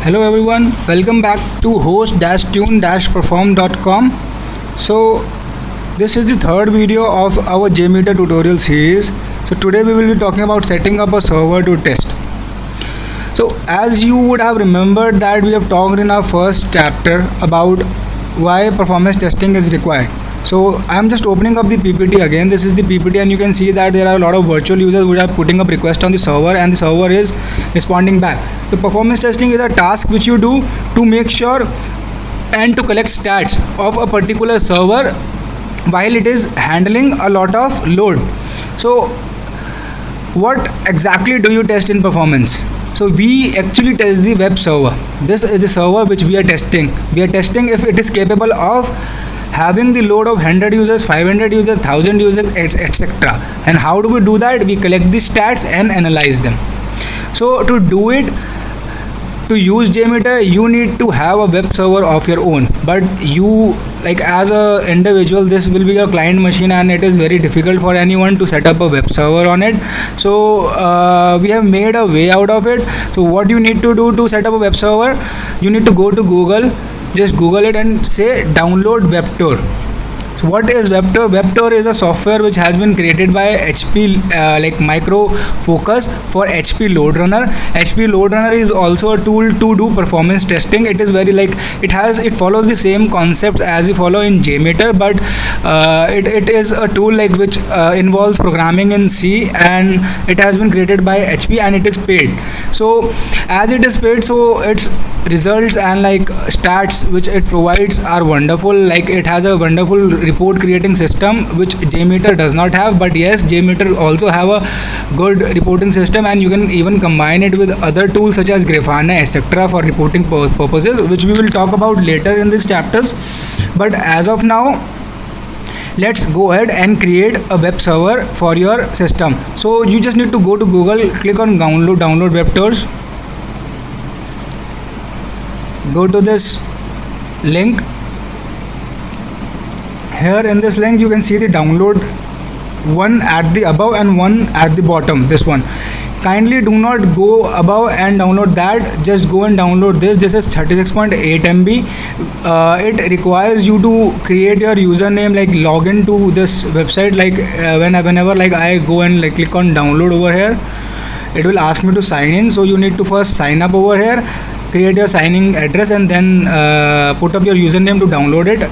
Hello everyone, welcome back to host-tune-perform.com. So this is the third video of our JMeter tutorial series. So today we will be talking about setting up a server to test. So as you would have remembered that we have talked in our first chapter about why performance testing is required. So I am just opening up the PPT again. This is the PPT and you can see that there are a lot of virtual users who are putting up requests on the server and the server is responding back. The performance testing is a task which you do to make sure and to collect stats of a particular server while it is handling a lot of load. So what exactly do you test in performance? So we actually test the web server. This is the server which we are testing. We are testing if it is capable of having the load of 100 users, 500 users, 1000 users, etc. And how do we do that? We collect the stats and analyze them. So to do it, to use JMeter, you need to have a web server of your own. But you, like as a individual, this will be your client machine and it is very difficult for anyone to set up a web server on it. So we have made a way out of it. So what you need to do to set up a web server, you need to go to Google. Just Google it and say download WebTor. So what is WebTor? WebTor is a software which has been created by HP, like Micro Focus for HP LoadRunner. HP LoadRunner is also a tool to do performance testing. It is very like it follows the same concepts as we follow in JMeter, but it is a tool like which involves programming in C, and it has been created by HP and it is paid. So as it is paid, so its results and like stats which it provides are wonderful. Like it has a wonderful report creating system which JMeter does not have, but yes, JMeter also have a good reporting system and you can even combine it with other tools such as Grafana etc. for reporting purposes, which we will talk about later in these chapters. But as of now, let's go ahead and create a web server for your system. So you just need to go to Google, click on download WebTors, go to this link. Here in this link you can see the download, one at the above and one at the bottom, this one. Kindly do not go above and download that, just go and download this. This is 36.8 MB. It requires you to create your username, like log in to this website. Like whenever like I go and like click on download over here, it will ask me to sign in. So you need to first sign up over here, create your signing address and then put up your username to download it.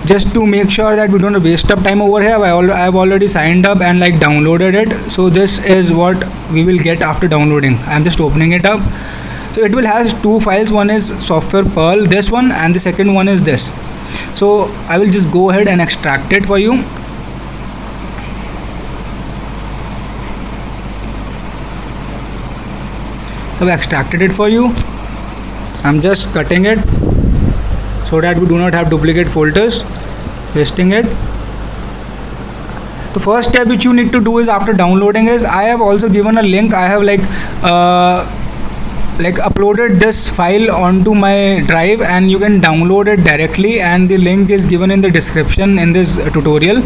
Just to make sure that we don't waste up time over here, I have already signed up and like downloaded it. So this is what we will get after downloading. I'm just opening it up. So it will has two files. One is software Perl, this one, and the second one is this. So I will just go ahead and extract it for you. So I extracted it for you. I'm just cutting it so that we do not have duplicate folders, pasting it. The first step which you need to do is after downloading is, I have also given a link. I have like uploaded this file onto my drive and you can download it directly, and the link is given in the description in this tutorial.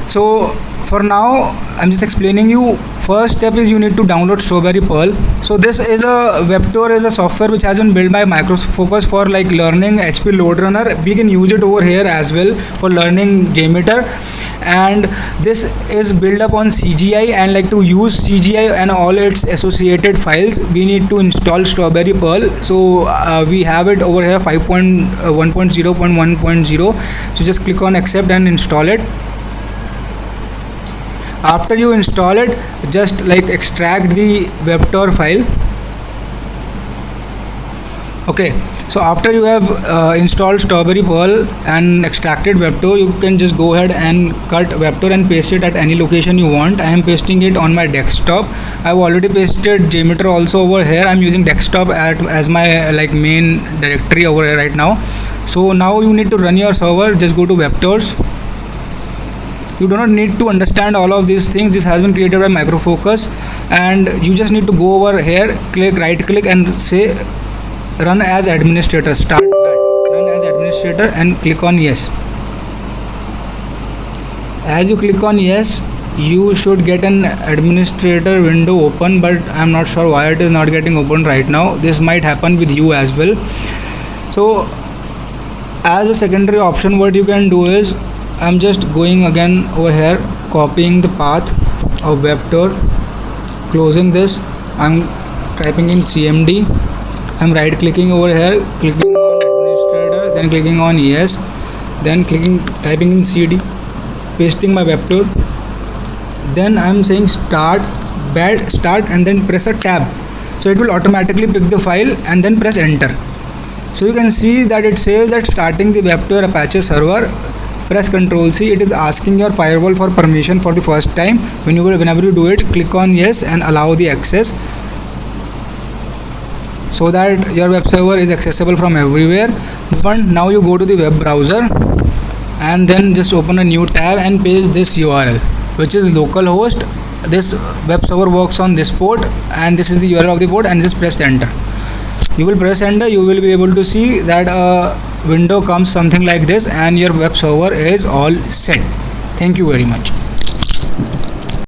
So for now I'm just explaining you. First step is you need to download Strawberry Perl. So this is a WebTor is a software which has been built by Micro Focus for like learning HP LoadRunner. We can use it over here as well for learning JMeter, and this is built up on CGI, and like to use CGI and all its associated files we need to install Strawberry Perl. So we have it over here 5.1.0.1.0. so just click on accept and install it. After you install it, just like extract the WebTor file. Okay, so after you have installed Strawberry Perl and extracted WebTor, you can just go ahead and cut WebTor and paste it at any location you want. I am pasting it on my desktop. I have already pasted JMeter also over here. I am using desktop as my like main directory over here right now. So now you need to run your server. Just go to WebTors. You do not need to understand all of these things. This has been created by Micro Focus, and you just need to go over here, right click and say run as administrator. Start that, run as administrator, and click on yes. As you click on yes, you should get an administrator window open, but I'm not sure why it is not getting open right now. This might happen with you as well. So as a secondary option, what you can do is, I'm just going again over here, copying the path of WebTour, closing this, I'm typing in CMD, I'm right clicking over here, clicking on administrator, then clicking on yes, then typing in CD, pasting my WebTour, then I'm saying start, and then press a tab, so it will automatically pick the file and then press enter. So you can see that it says that starting the WebTour Apache server. Press Ctrl C. It is asking your firewall for permission for the first time. Whenever you do it, click on yes and allow the access, so that your web server is accessible from everywhere. But now you go to the web browser and then just open a new tab and paste this URL, which is localhost. This web server works on this port, and this is the URL of the port, and just press enter. You will press enter, you will be able to see that a window comes something like this, and your web server is all set. Thank you very much.